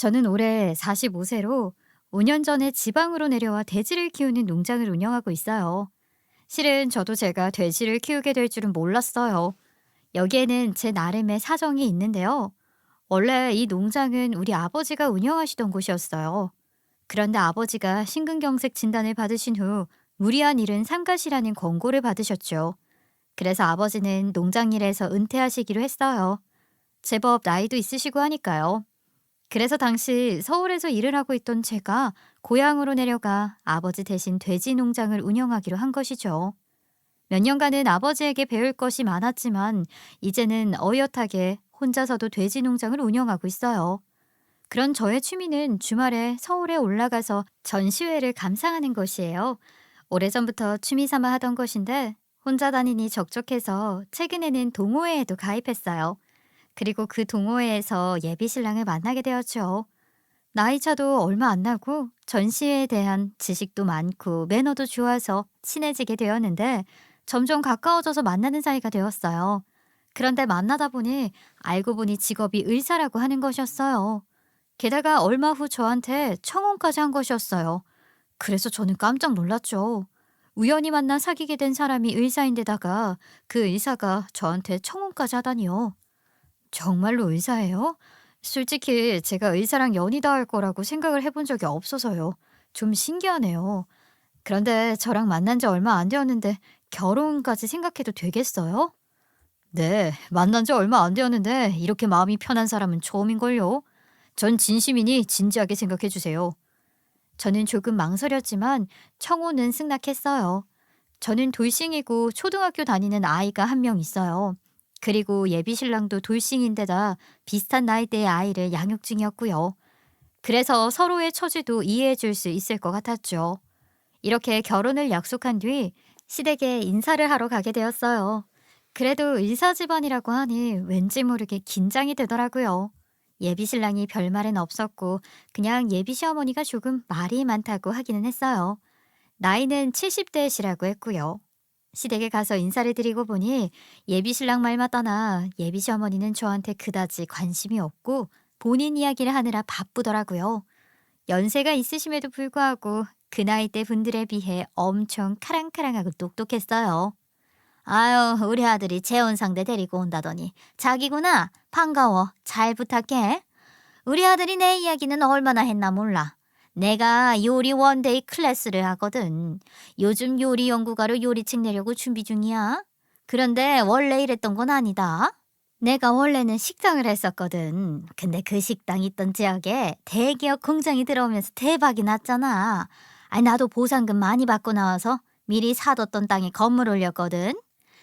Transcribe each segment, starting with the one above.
저는 올해 45세로 5년 전에 지방으로 내려와 돼지를 키우는 농장을 운영하고 있어요. 실은 저도 제가 돼지를 키우게 될 줄은 몰랐어요. 여기에는 제 나름의 사정이 있는데요. 원래 이 농장은 우리 아버지가 운영하시던 곳이었어요. 그런데 아버지가 심근경색 진단을 받으신 후 무리한 일은 삼가시라는 권고를 받으셨죠. 그래서 아버지는 농장 일에서 은퇴하시기로 했어요. 제법 나이도 있으시고 하니까요. 그래서 당시 서울에서 일을 하고 있던 제가 고향으로 내려가 아버지 대신 돼지 농장을 운영하기로 한 것이죠. 몇 년간은 아버지에게 배울 것이 많았지만 이제는 어엿하게 혼자서도 돼지 농장을 운영하고 있어요. 그런 저의 취미는 주말에 서울에 올라가서 전시회를 감상하는 것이에요. 오래전부터 취미 삼아 하던 것인데 혼자 다니니 적적해서 최근에는 동호회에도 가입했어요. 그리고 그 동호회에서 예비 신랑을 만나게 되었죠. 나이 차도 얼마 안 나고 전시회에 대한 지식도 많고 매너도 좋아서 친해지게 되었는데 점점 가까워져서 만나는 사이가 되었어요. 그런데 만나다 보니 알고 보니 직업이 의사라고 하는 것이었어요. 게다가 얼마 후 저한테 청혼까지 한 것이었어요. 그래서 저는 깜짝 놀랐죠. 우연히 만나 사귀게 된 사람이 의사인데다가 그 의사가 저한테 청혼까지 하다니요. 정말로 의사예요? 솔직히 제가 의사랑 연이 닿을 거라고 생각을 해본 적이 없어서요. 좀 신기하네요. 그런데 저랑 만난 지 얼마 안 되었는데 결혼까지 생각해도 되겠어요? 네, 만난 지 얼마 안 되었는데 이렇게 마음이 편한 사람은 처음인걸요. 전 진심이니 진지하게 생각해 주세요. 저는 조금 망설였지만 청혼은 승낙했어요. 저는 돌싱이고 초등학교 다니는 아이가 한 명 있어요. 그리고 예비 신랑도 돌싱인데다 비슷한 나이대의 아이를 양육 중이었고요. 그래서 서로의 처지도 이해해 줄 수 있을 것 같았죠. 이렇게 결혼을 약속한 뒤 시댁에 인사를 하러 가게 되었어요. 그래도 의사 집안이라고 하니 왠지 모르게 긴장이 되더라고요. 예비 신랑이 별말은 없었고 그냥 예비 시어머니가 조금 말이 많다고 하기는 했어요. 나이는 70대시라고 했고요. 시댁에 가서 인사를 드리고 보니 예비 신랑 말만 떠나 예비 시어머니는 저한테 그다지 관심이 없고 본인 이야기를 하느라 바쁘더라고요. 연세가 있으심에도 불구하고 그 나이대 분들에 비해 엄청 카랑카랑하고 똑똑했어요. 아유, 우리 아들이 재혼 상대 데리고 온다더니 자기구나. 반가워. 잘 부탁해. 우리 아들이 내 이야기는 얼마나 했나 몰라. 내가 요리 원데이 클래스를 하거든. 요즘 요리 연구가로 요리책 내려고 준비 중이야. 그런데 원래 이랬던 건 아니다. 내가 원래는 식당을 했었거든. 근데 그 식당 있던 지역에 대기업 공장이 들어오면서 대박이 났잖아. 아니, 나도 보상금 많이 받고 나와서 미리 사뒀던 땅에 건물 올렸거든.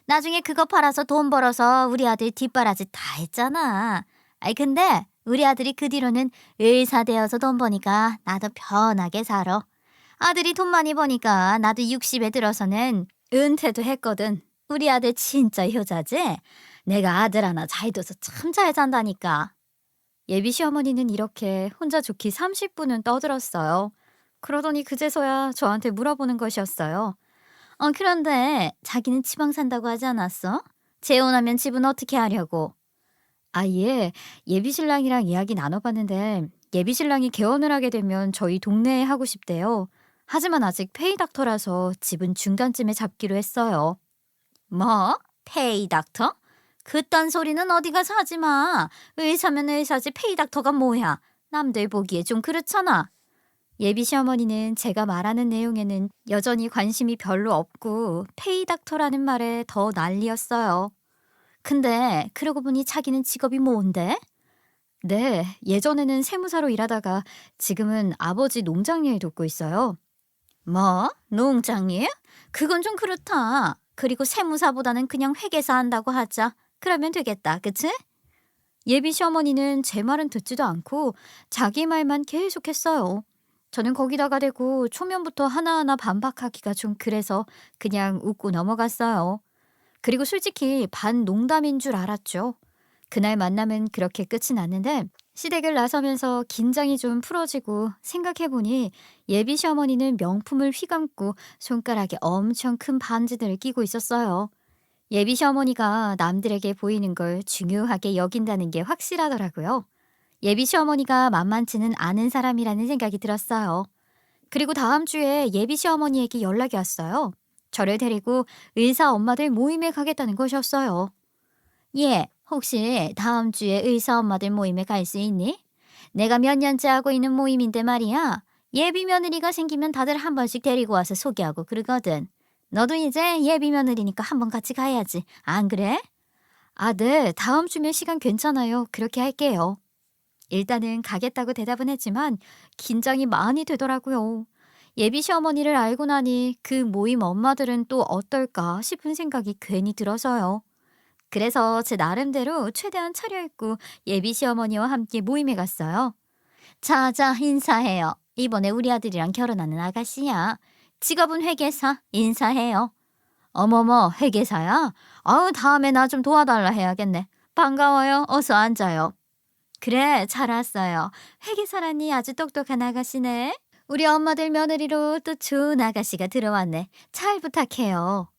나중에 그거 팔아서 돈 벌어서 우리 아들 뒷바라지 다 했잖아. 아이, 근데 우리 아들이 그 뒤로는 의사 되어서 돈 버니까 나도 편하게 살아. 아들이 돈 많이 버니까 나도 60에 들어서는 은퇴도 했거든. 우리 아들 진짜 효자지? 내가 아들 하나 잘 둬서 참 잘 산다니까. 예비 시어머니는 이렇게 혼자 좋기 30분은 떠들었어요. 그러더니 그제서야 저한테 물어보는 것이었어요. 그런데 자기는 지방 산다고 하지 않았어? 재혼하면 집은 어떻게 하려고? 예. 예비 신랑이랑 이야기 나눠봤는데 예비 신랑이 개원을 하게 되면 저희 동네에 하고 싶대요. 하지만 아직 페이 닥터라서 집은 중간쯤에 잡기로 했어요. 뭐? 페이 닥터? 그딴 소리는 어디 가서 하지 마. 의사면 의사지 페이 닥터가 뭐야. 남들 보기에 좀 그렇잖아. 예비 시어머니는 제가 말하는 내용에는 여전히 관심이 별로 없고 페이 닥터라는 말에 더 난리였어요. 근데 그러고 보니 자기는 직업이 뭔데? 네, 예전에는 세무사로 일하다가 지금은 아버지 농장 일 돕고 있어요. 뭐? 농장 일? 그건 좀 그렇다. 그리고 세무사보다는 그냥 회계사 한다고 하자. 그러면 되겠다. 그치? 예비 시어머니는 제 말은 듣지도 않고 자기 말만 계속했어요. 저는 거기다가 대고 초면부터 하나하나 반박하기가 좀 그래서 그냥 웃고 넘어갔어요. 그리고 솔직히 반 농담인 줄 알았죠. 그날 만남은 그렇게 끝이 났는데 시댁을 나서면서 긴장이 좀 풀어지고 생각해보니 예비 시어머니는 명품을 휘감고 손가락에 엄청 큰 반지들을 끼고 있었어요. 예비 시어머니가 남들에게 보이는 걸 중요하게 여긴다는 게 확실하더라고요. 예비 시어머니가 만만치는 않은 사람이라는 생각이 들었어요. 그리고 다음 주에 예비 시어머니에게 연락이 왔어요. 저를 데리고 의사 엄마들 모임에 가겠다는 것이었어요. 예, 혹시 다음 주에 의사 엄마들 모임에 갈 수 있니? 내가 몇 년째 하고 있는 모임인데 말이야. 예비 며느리가 생기면 다들 한 번씩 데리고 와서 소개하고 그러거든. 너도 이제 예비 며느리니까 한번 같이 가야지. 안 그래? 아, 네. 다음 주면 시간 괜찮아요. 그렇게 할게요. 일단은 가겠다고 대답은 했지만 긴장이 많이 되더라고요. 예비 시어머니를 알고 나니 그 모임 엄마들은 또 어떨까 싶은 생각이 괜히 들어서요. 그래서 제 나름대로 최대한 차려입고 예비 시어머니와 함께 모임에 갔어요. 자자, 인사해요. 이번에 우리 아들이랑 결혼하는 아가씨야. 직업은 회계사. 인사해요. 어머머, 회계사야? 아우, 다음에 나 좀 도와달라 해야겠네. 반가워요. 어서 앉아요. 그래, 잘 왔어요. 회계사라니 아주 똑똑한 아가씨네. 우리 엄마들 며느리로 또 좋은 아가씨가 들어왔네. 잘 부탁해요.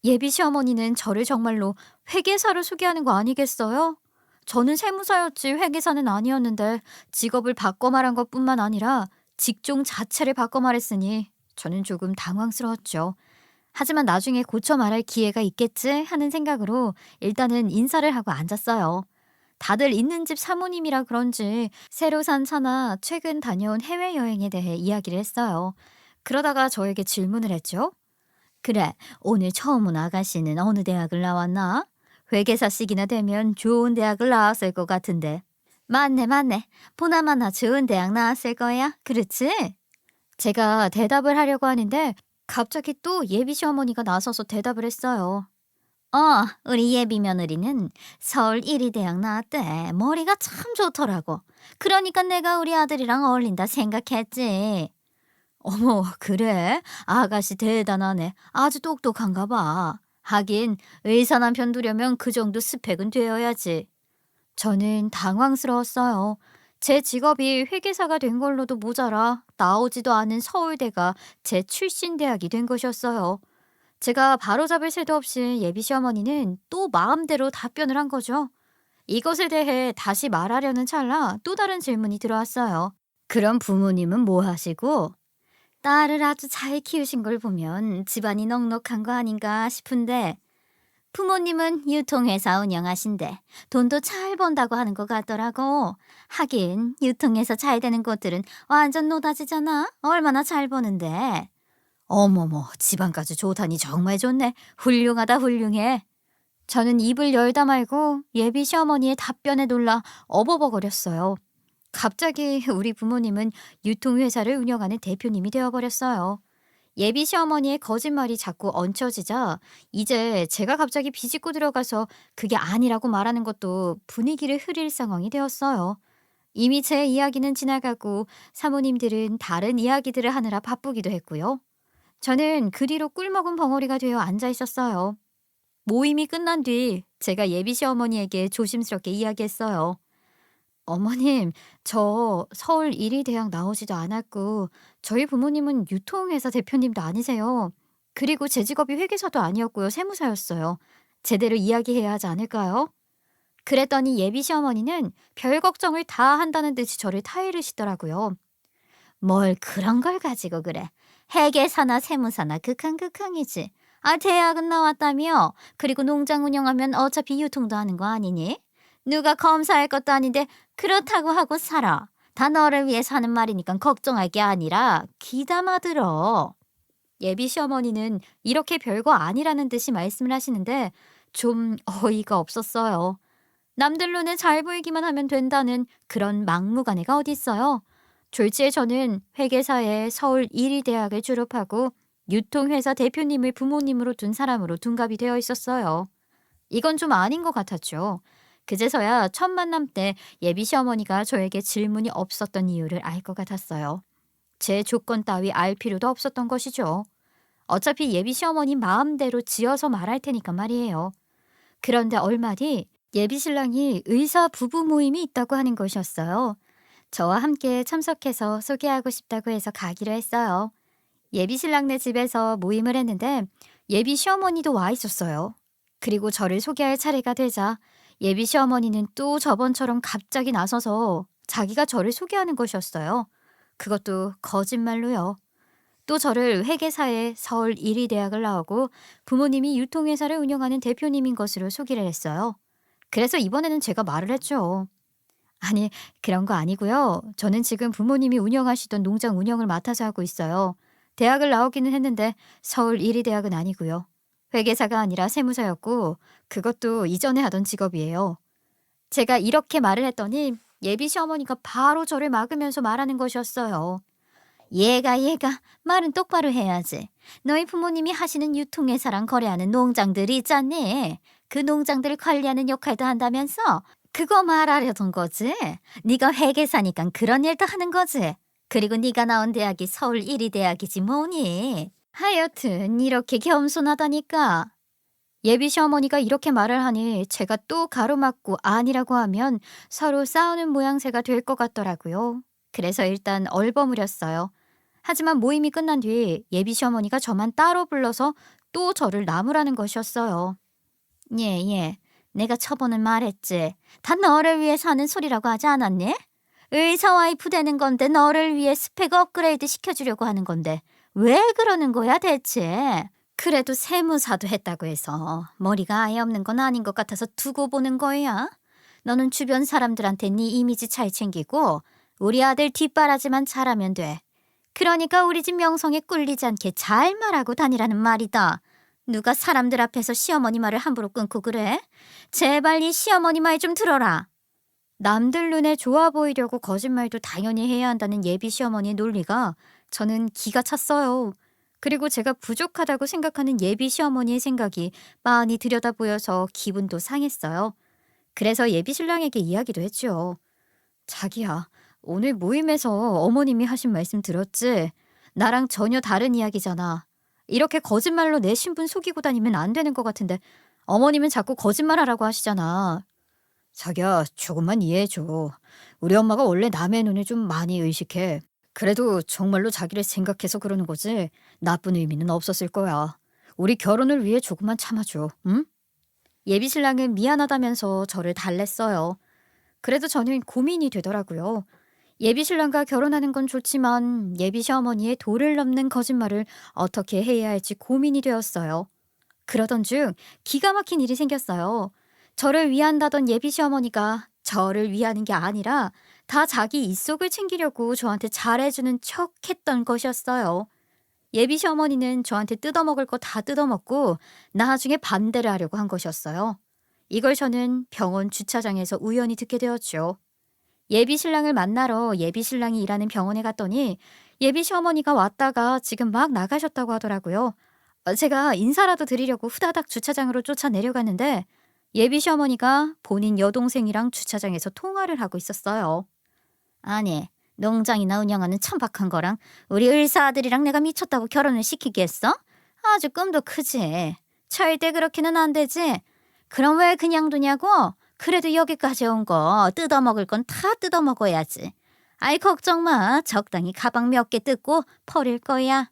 예비 시어머니는 저를 정말로 회계사로 소개하는 거 아니겠어요? 저는 세무사였지 회계사는 아니었는데 직업을 바꿔 말한 것뿐만 아니라 직종 자체를 바꿔 말했으니 저는 조금 당황스러웠죠. 하지만 나중에 고쳐 말할 기회가 있겠지 하는 생각으로 일단은 인사를 하고 앉았어요. 다들 있는 집 사모님이라 그런지 새로 산 차나 최근 다녀온 해외여행에 대해 이야기를 했어요. 그러다가 저에게 질문을 했죠. 그래, 오늘 처음 온 아가씨는 어느 대학을 나왔나? 회계사식이나 되면 좋은 대학을 나왔을 것 같은데. 맞네, 맞네. 보나마나 좋은 대학 나왔을 거야. 그렇지? 제가 대답을 하려고 하는데 갑자기 또 예비 시어머니가 나서서 대답을 했어요. 우리 예비 며느리는 서울 1위 대학 나왔대. 머리가 참 좋더라고. 그러니까 내가 우리 아들이랑 어울린다 생각했지. 어머, 그래? 아가씨 대단하네. 아주 똑똑한가 봐. 하긴 의사 남편 두려면 그 정도 스펙은 되어야지. 저는 당황스러웠어요. 제 직업이 회계사가 된 걸로도 모자라 나오지도 않은 서울대가 제 출신 대학이 된 것이었어요. 제가 바로잡을 새도 없이 예비 시어머니는 또 마음대로 답변을 한 거죠. 이것에 대해 다시 말하려는 찰나 또 다른 질문이 들어왔어요. 그럼 부모님은 뭐 하시고? 딸을 아주 잘 키우신 걸 보면 집안이 넉넉한 거 아닌가 싶은데 부모님은 유통회사 운영하신대. 돈도 잘 번다고 하는 것 같더라고. 하긴 유통해서 잘 되는 곳들은 완전 노다지잖아. 얼마나 잘 버는데. 어머머, 집안까지 좋다니 정말 좋네. 훌륭하다, 훌륭해. 저는 입을 열다 말고 예비 시어머니의 답변에 놀라 어버버거렸어요. 갑자기 우리 부모님은 유통회사를 운영하는 대표님이 되어버렸어요. 예비 시어머니의 거짓말이 자꾸 얹혀지자 이제 제가 갑자기 비집고 들어가서 그게 아니라고 말하는 것도 분위기를 흐릴 상황이 되었어요. 이미 제 이야기는 지나가고 사모님들은 다른 이야기들을 하느라 바쁘기도 했고요. 저는 그 뒤로 꿀먹은 벙어리가 되어 앉아 있었어요. 모임이 끝난 뒤 제가 예비 시어머니에게 조심스럽게 이야기했어요. 어머님, 저 서울 1위 대학 나오지도 않았고 저희 부모님은 유통회사 대표님도 아니세요. 그리고 제 직업이 회계사도 아니었고요. 세무사였어요. 제대로 이야기해야 하지 않을까요? 그랬더니 예비 시어머니는 별 걱정을 다 한다는 듯이 저를 타이르시더라고요. 뭘 그런 걸 가지고 그래. 회계사나 세무사나 극한극한이지. 아, 대학은 나왔다며? 그리고 농장 운영하면 어차피 유통도 하는 거 아니니? 누가 검사할 것도 아닌데 그렇다고 하고 살아. 다 너를 위해서 하는 말이니까 걱정할 게 아니라 귀담아 들어. 예비 시어머니는 이렇게 별거 아니라는 듯이 말씀을 하시는데 좀 어이가 없었어요. 남들 눈에 잘 보이기만 하면 된다는 그런 막무가내가 어디 있어요. 졸지에 저는 회계사에 서울 1위 대학을 졸업하고 유통회사 대표님을 부모님으로 둔 사람으로 둔갑이 되어 있었어요. 이건 좀 아닌 것 같았죠. 그제서야 첫 만남 때 예비 시어머니가 저에게 질문이 없었던 이유를 알 것 같았어요. 제 조건 따위 알 필요도 없었던 것이죠. 어차피 예비 시어머니 마음대로 지어서 말할 테니까 말이에요. 그런데 얼마 뒤 예비 신랑이 의사 부부 모임이 있다고 하는 것이었어요. 저와 함께 참석해서 소개하고 싶다고 해서 가기로 했어요. 예비 신랑네 집에서 모임을 했는데 예비 시어머니도 와 있었어요. 그리고 저를 소개할 차례가 되자 예비 시어머니는 또 저번처럼 갑자기 나서서 자기가 저를 소개하는 것이었어요. 그것도 거짓말로요. 또 저를 회계사의 서울 1위 대학을 나오고 부모님이 유통회사를 운영하는 대표님인 것으로 소개를 했어요. 그래서 이번에는 제가 말을 했죠. 아니, 그런 거 아니고요. 저는 지금 부모님이 운영하시던 농장 운영을 맡아서 하고 있어요. 대학을 나오기는 했는데 서울 1위 대학은 아니고요. 회계사가 아니라 세무사였고 그것도 이전에 하던 직업이에요. 제가 이렇게 말을 했더니 예비 시어머니가 바로 저를 막으면서 말하는 것이었어요. 얘가 말은 똑바로 해야지. 너희 부모님이 하시는 유통회사랑 거래하는 농장들이 있잖니. 그 농장들을 관리하는 역할도 한다면서 그거 말하려던 거지. 네가 회계사니까 그런 일도 하는 거지. 그리고 네가 나온 대학이 서울 1위 대학이지 뭐니. 하여튼 이렇게 겸손하다니까. 예비 시어머니가 이렇게 말을 하니 제가 또 가로막고 아니라고 하면 서로 싸우는 모양새가 될 것 같더라고요. 그래서 일단 얼버무렸어요. 하지만 모임이 끝난 뒤 예비 시어머니가 저만 따로 불러서 또 저를 나무라는 것이었어요. 예. 내가 저번에 말했지. 다 너를 위해 사는 소리라고 하지 않았니? 의사 와이프 되는 건데 너를 위해 스펙 업그레이드 시켜주려고 하는 건데 왜 그러는 거야 대체? 그래도 세무사도 했다고 해서 머리가 아예 없는 건 아닌 것 같아서 두고 보는 거야. 너는 주변 사람들한테 네 이미지 잘 챙기고 우리 아들 뒷바라지만 잘하면 돼. 그러니까 우리 집 명성에 꿀리지 않게 잘 말하고 다니라는 말이다. 누가 사람들 앞에서 시어머니 말을 함부로 끊고 그래? 제발 이 시어머니 말 좀 들어라. 남들 눈에 좋아 보이려고 거짓말도 당연히 해야 한다는 예비 시어머니의 논리가 저는 기가 찼어요. 그리고 제가 부족하다고 생각하는 예비 시어머니의 생각이 빤히 들여다 보여서 기분도 상했어요. 그래서 예비 신랑에게 이야기도 했죠. 자기야, 오늘 모임에서 어머님이 하신 말씀 들었지? 나랑 전혀 다른 이야기잖아. 이렇게 거짓말로 내 신분 속이고 다니면 안 되는 것 같은데 어머님은 자꾸 거짓말하라고 하시잖아. 자기야, 조금만 이해해줘. 우리 엄마가 원래 남의 눈을 좀 많이 의식해. 그래도 정말로 자기를 생각해서 그러는 거지 나쁜 의미는 없었을 거야. 우리 결혼을 위해 조금만 참아줘, 응? 예비 신랑은 미안하다면서 저를 달랬어요. 그래도 저는 고민이 되더라고요. 예비 신랑과 결혼하는 건 좋지만 예비 시어머니의 도를 넘는 거짓말을 어떻게 해야 할지 고민이 되었어요. 그러던 중 기가 막힌 일이 생겼어요. 저를 위한다던 예비 시어머니가 저를 위하는 게 아니라 다 자기 입속을 챙기려고 저한테 잘해주는 척 했던 것이었어요. 예비 시어머니는 저한테 뜯어먹을 거 다 뜯어먹고 나중에 반대를 하려고 한 것이었어요. 이걸 저는 병원 주차장에서 우연히 듣게 되었죠. 예비 신랑을 만나러 예비 신랑이 일하는 병원에 갔더니 예비 시어머니가 왔다가 지금 막 나가셨다고 하더라고요. 제가 인사라도 드리려고 후다닥 주차장으로 쫓아 내려갔는데 예비 시어머니가 본인 여동생이랑 주차장에서 통화를 하고 있었어요. 아니, 농장이나 운영하는 천박한 거랑 우리 의사 아들이랑 내가 미쳤다고 결혼을 시키겠어? 아주 꿈도 크지. 절대 그렇게는 안 되지. 그럼 왜 그냥 두냐고? 그래도 여기까지 온 거 뜯어먹을 건 다 뜯어먹어야지. 아이 걱정 마. 적당히 가방 몇 개 뜯고 버릴 거야.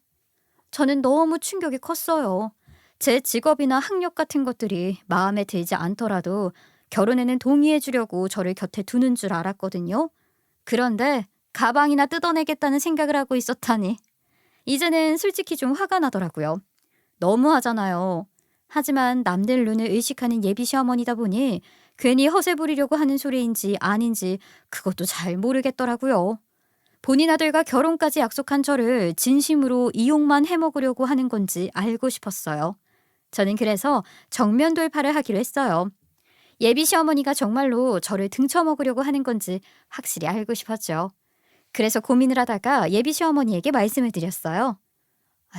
저는 너무 충격이 컸어요. 제 직업이나 학력 같은 것들이 마음에 들지 않더라도 결혼에는 동의해 주려고 저를 곁에 두는 줄 알았거든요. 그런데 가방이나 뜯어내겠다는 생각을 하고 있었다니. 이제는 솔직히 좀 화가 나더라고요. 너무하잖아요. 하지만 남들 눈을 의식하는 예비 시어머니다 보니 괜히 허세 부리려고 하는 소리인지 아닌지 그것도 잘 모르겠더라고요. 본인 아들과 결혼까지 약속한 저를 진심으로 이용만 해먹으려고 하는 건지 알고 싶었어요. 저는 그래서 정면 돌파를 하기로 했어요. 예비 시어머니가 정말로 저를 등쳐먹으려고 하는 건지 확실히 알고 싶었죠. 그래서 고민을 하다가 예비 시어머니에게 말씀을 드렸어요.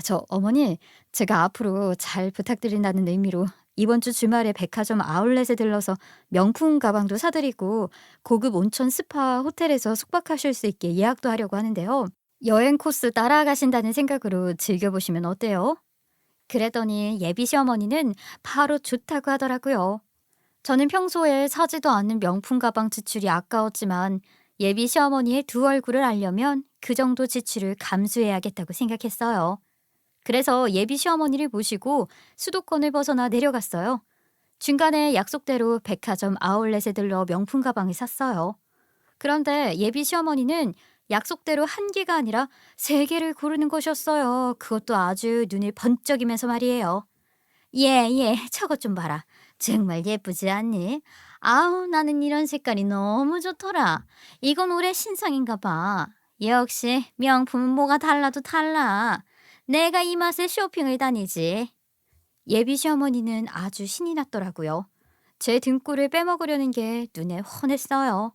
저 어머니, 제가 앞으로 잘 부탁드린다는 의미로 이번 주 주말에 백화점 아울렛에 들러서 명품 가방도 사드리고 고급 온천 스파 호텔에서 숙박하실 수 있게 예약도 하려고 하는데요. 여행 코스 따라가신다는 생각으로 즐겨보시면 어때요? 그랬더니 예비 시어머니는 바로 좋다고 하더라고요. 저는 평소에 사지도 않는 명품 가방 지출이 아까웠지만 예비 시어머니의 두 얼굴을 알려면 그 정도 지출을 감수해야겠다고 생각했어요. 그래서 예비 시어머니를 모시고 수도권을 벗어나 내려갔어요. 중간에 약속대로 백화점 아울렛에 들러 명품 가방을 샀어요. 그런데 예비 시어머니는 약속대로 한 개가 아니라 세 개를 고르는 것이었어요. 그것도 아주 눈을 번쩍이면서 말이에요. 예, 저것 좀 봐라. 정말 예쁘지 않니? 아우, 나는 이런 색깔이 너무 좋더라. 이건 올해 신상인가 봐. 역시 명품은 뭐가 달라도 달라. 내가 이 맛에 쇼핑을 다니지. 예비 시어머니는 아주 신이 났더라고요. 제 등골을 빼먹으려는 게 눈에 훤했어요.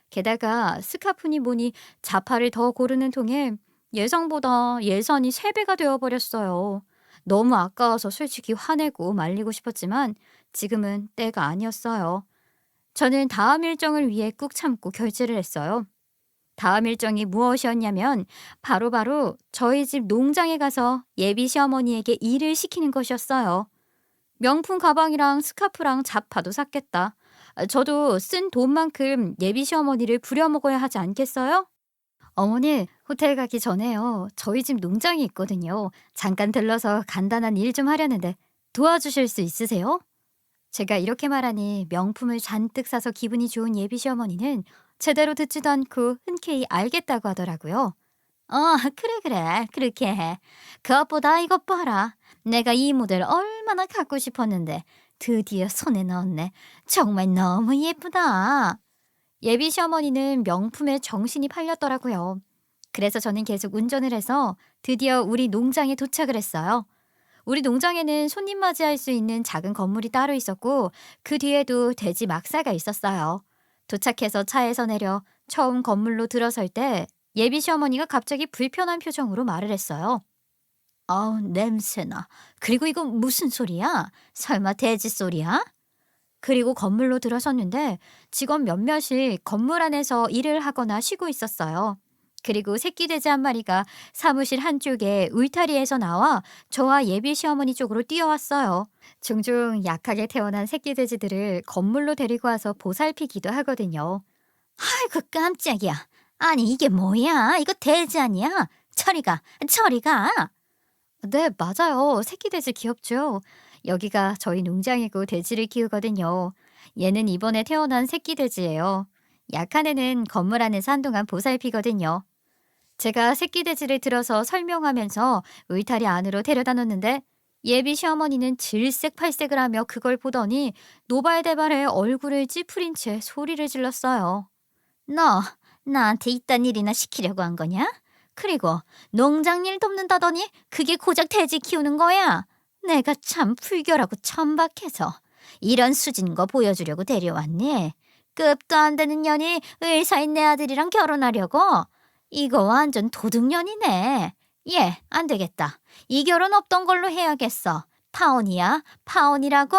게다가 스카프니 뭐니 자파를 더 고르는 통에 예상보다 예산이 3배가 되어버렸어요. 너무 아까워서 솔직히 화내고 말리고 싶었지만 지금은 때가 아니었어요. 저는 다음 일정을 위해 꾹 참고 결제를 했어요. 다음 일정이 무엇이었냐면 바로바로 저희 집 농장에 가서 예비 시어머니에게 일을 시키는 것이었어요. 명품 가방이랑 스카프랑 자파도 샀겠다. 저도 쓴 돈만큼 예비 시어머니를 부려먹어야 하지 않겠어요? 어머니, 호텔 가기 전에요. 저희 집 농장이 있거든요. 잠깐 들러서 간단한 일 좀 하려는데 도와주실 수 있으세요? 제가 이렇게 말하니 명품을 잔뜩 사서 기분이 좋은 예비 시어머니는 제대로 듣지도 않고 흔쾌히 알겠다고 하더라고요. 어, 그래. 그렇게 해. 그것보다 이것 봐라. 내가 이 모델 얼마나 갖고 싶었는데 드디어 손에 넣었네. 정말 너무 예쁘다. 예비 시어머니는 명품에 정신이 팔렸더라고요. 그래서 저는 계속 운전을 해서 드디어 우리 농장에 도착을 했어요. 우리 농장에는 손님 맞이할 수 있는 작은 건물이 따로 있었고 그 뒤에도 돼지 막사가 있었어요. 도착해서 차에서 내려 처음 건물로 들어설 때 예비 시어머니가 갑자기 불편한 표정으로 말을 했어요. 아우, 냄새나. 그리고 이거 무슨 소리야? 설마 돼지 소리야? 그리고 건물로 들어섰는데 직원 몇몇이 건물 안에서 일을 하거나 쉬고 있었어요. 그리고 새끼 돼지 한 마리가 사무실 한쪽에 울타리에서 나와 저와 예비 시어머니 쪽으로 뛰어왔어요. 종종 약하게 태어난 새끼 돼지들을 건물로 데리고 와서 보살피기도 하거든요. 아이고, 깜짝이야. 아니, 이게 뭐야? 이거 돼지 아니야? 저리 가. 네, 맞아요. 새끼 돼지 귀엽죠? 여기가 저희 농장이고 돼지를 키우거든요. 얘는 이번에 태어난 새끼 돼지예요. 약한 애는 건물 안에서 한동안 보살피거든요. 제가 새끼 돼지를 들어서 설명하면서 울타리 안으로 데려다 놨는데 예비 시어머니는 질색팔색을 하며 그걸 보더니 노발대발에 얼굴을 찌푸린 채 소리를 질렀어요. 너 나한테 이딴 일이나 시키려고 한 거냐? 그리고 농장일 돕는다더니 그게 고작 돼지 키우는 거야? 내가 참 불결하고 천박해서 이런 수진 거 보여주려고 데려왔니? 급도 안 되는 년이 의사인 내 아들이랑 결혼하려고? 이거 완전 도둑년이네. 얘, 안 되겠다. 이 결혼 없던 걸로 해야겠어. 파혼이야, 파혼이라고.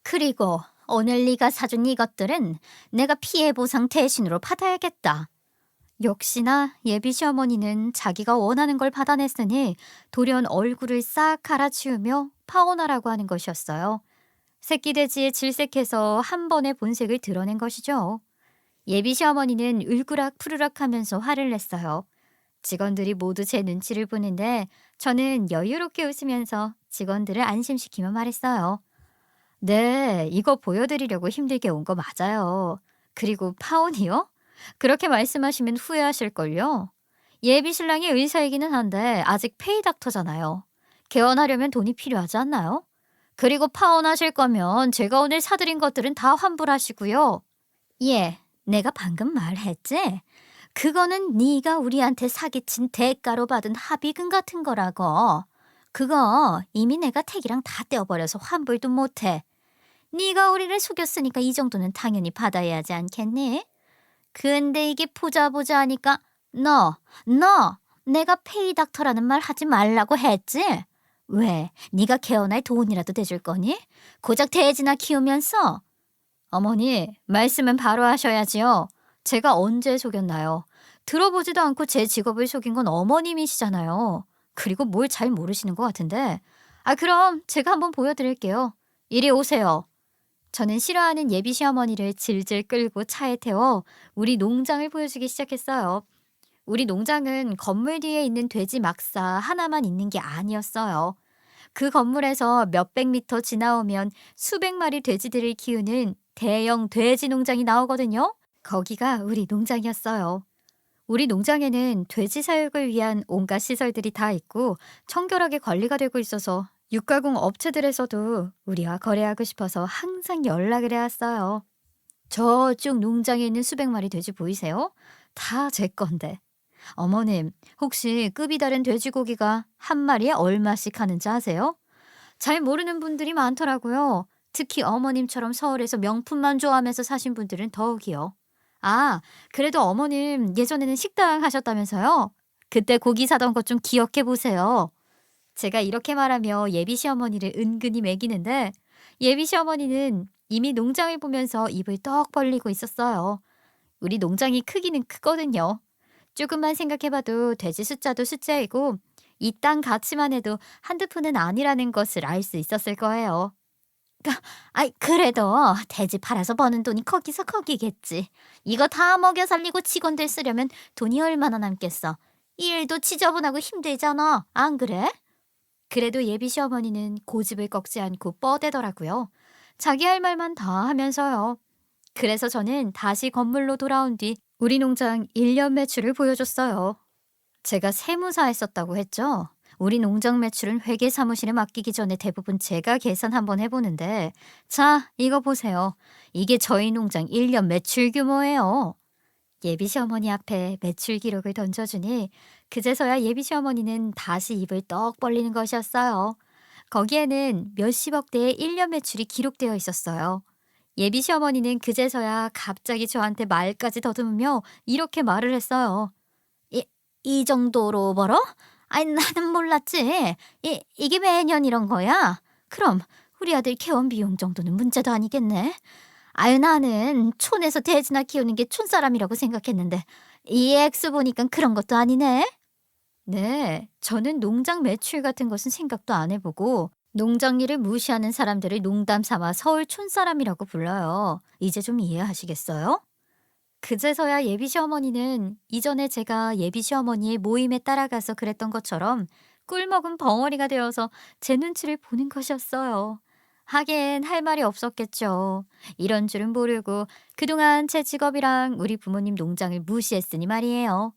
그리고 오늘 네가 사준 이것들은 내가 피해 보상 대신으로 받아야겠다. 역시나 예비 시어머니는 자기가 원하는 걸 받아냈으니 돌연 얼굴을 싹 갈아치우며 파혼하라고 하는 것이었어요. 새끼 돼지에 질색해서 한 번의 본색을 드러낸 것이죠. 예비 시어머니는 울그락 푸르락 하면서 화를 냈어요. 직원들이 모두 제 눈치를 보는데 저는 여유롭게 웃으면서 직원들을 안심시키며 말했어요. 네, 이거 보여드리려고 힘들게 온 거 맞아요. 그리고 파혼이요? 그렇게 말씀하시면 후회하실걸요. 예비 신랑이 의사이기는 한데 아직 페이닥터잖아요. 개원하려면 돈이 필요하지 않나요? 그리고 파혼하실 거면 제가 오늘 사드린 것들은 다 환불하시고요. 예, 내가 방금 말했지? 그거는 네가 우리한테 사기친 대가로 받은 합의금 같은 거라고. 그거 이미 내가 택이랑 다 떼어버려서 환불도 못해. 네가 우리를 속였으니까 이 정도는 당연히 받아야 하지 않겠니? 근데 이게 보자 하니까 너 내가 페이닥터라는 말 하지 말라고 했지? 왜? 네가 개원할 돈이라도 대줄 거니? 고작 돼지나 키우면서? 어머니, 말씀은 바로 하셔야지요. 제가 언제 속였나요? 들어보지도 않고 제 직업을 속인 건 어머님이시잖아요. 그리고 뭘 잘 모르시는 것 같은데. 그럼 제가 한번 보여드릴게요. 이리 오세요. 저는 싫어하는 예비 시어머니를 질질 끌고 차에 태워 우리 농장을 보여주기 시작했어요. 우리 농장은 건물 뒤에 있는 돼지 막사 하나만 있는 게 아니었어요. 그 건물에서 몇백 미터 지나오면 수백 마리 돼지들을 키우는 대형 돼지 농장이 나오거든요. 거기가 우리 농장이었어요. 우리 농장에는 돼지 사육을 위한 온갖 시설들이 다 있고 청결하게 관리가 되고 있어서 육가공 업체들에서도 우리와 거래하고 싶어서 항상 연락을 해왔어요. 저쪽 농장에 있는 수백 마리 돼지 보이세요? 다 제 건데. 어머님, 혹시 급이 다른 돼지고기가 한 마리에 얼마씩 하는지 아세요? 잘 모르는 분들이 많더라고요. 특히 어머님처럼 서울에서 명품만 좋아하면서 사신 분들은 더욱이요. 아, 그래도 어머님 예전에는 식당 하셨다면서요? 그때 고기 사던 것 좀 기억해 보세요. 제가 이렇게 말하며 예비 시어머니를 은근히 매기는데 예비 시어머니는 이미 농장을 보면서 입을 떡 벌리고 있었어요. 우리 농장이 크기는 크거든요. 조금만 생각해봐도 돼지 숫자도 숫자이고 이 땅 가치만 해도 한두 푼은 아니라는 것을 알 수 있었을 거예요. 아이, 그래도 돼지 팔아서 버는 돈이 거기서 거기겠지. 이거 다 먹여 살리고 직원들 쓰려면 돈이 얼마나 남겠어. 이 일도 지저분하고 힘들잖아. 안 그래? 그래도 예비 시어머니는 고집을 꺾지 않고 뻗대더라고요. 자기 할 말만 다 하면서요. 그래서 저는 다시 건물로 돌아온 뒤 우리 농장 1년 매출을 보여줬어요. 제가 세무사 했었다고 했죠? 우리 농장 매출은 회계 사무실에 맡기기 전에 대부분 제가 계산 한번 해보는데, 자, 이거 보세요. 이게 저희 농장 1년 매출 규모예요. 예비 시어머니 앞에 매출 기록을 던져주니, 그제서야 예비 시어머니는 다시 입을 떡 벌리는 것이었어요. 거기에는 몇십억 대의 1년 매출이 기록되어 있었어요. 예비 시어머니는 그제서야 갑자기 저한테 말까지 더듬으며 이렇게 말을 했어요. 이 정도로 벌어? 아니, 나는 몰랐지. 이게 매년 이런 거야? 그럼 우리 아들 개원 비용 정도는 문제도 아니겠네. 아유, 나는 촌에서 돼지나 키우는 게 촌사람이라고 생각했는데 이 액수 보니까 그런 것도 아니네. 네, 저는 농장 매출 같은 것은 생각도 안 해보고 농장 일을 무시하는 사람들을 농담 삼아 서울 촌사람이라고 불러요. 이제 좀 이해하시겠어요? 그제서야 예비 시어머니는 이전에 제가 예비 시어머니의 모임에 따라가서 그랬던 것처럼 꿀먹은 벙어리가 되어서 제 눈치를 보는 것이었어요. 하긴 할 말이 없었겠죠. 이런 줄은 모르고 그동안 제 직업이랑 우리 부모님 농장을 무시했으니 말이에요.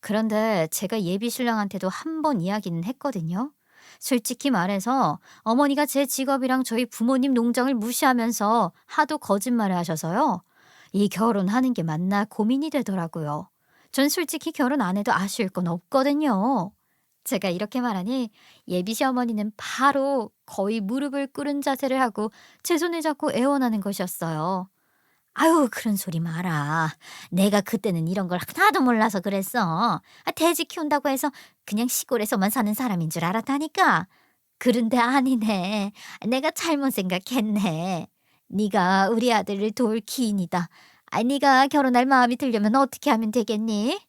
그런데 제가 예비 신랑한테도 한 번 이야기는 했거든요. 솔직히 말해서 어머니가 제 직업이랑 저희 부모님 농장을 무시하면서 하도 거짓말을 하셔서요. 이 결혼하는 게 맞나 고민이 되더라고요. 전 솔직히 결혼 안 해도 아쉬울 건 없거든요. 제가 이렇게 말하니 예비 시어머니는 바로 거의 무릎을 꿇은 자세를 하고 제 손을 잡고 애원하는 것이었어요. 아유, 그런 소리 마라. 내가 그때는 이런 걸 하나도 몰라서 그랬어. 돼지 키운다고 해서 그냥 시골에서만 사는 사람인 줄 알았다니까. 그런데 아니네. 내가 잘못 생각했네. 네가 우리 아들을 도울 기인이다. 네가 결혼할 마음이 들려면 어떻게 하면 되겠니?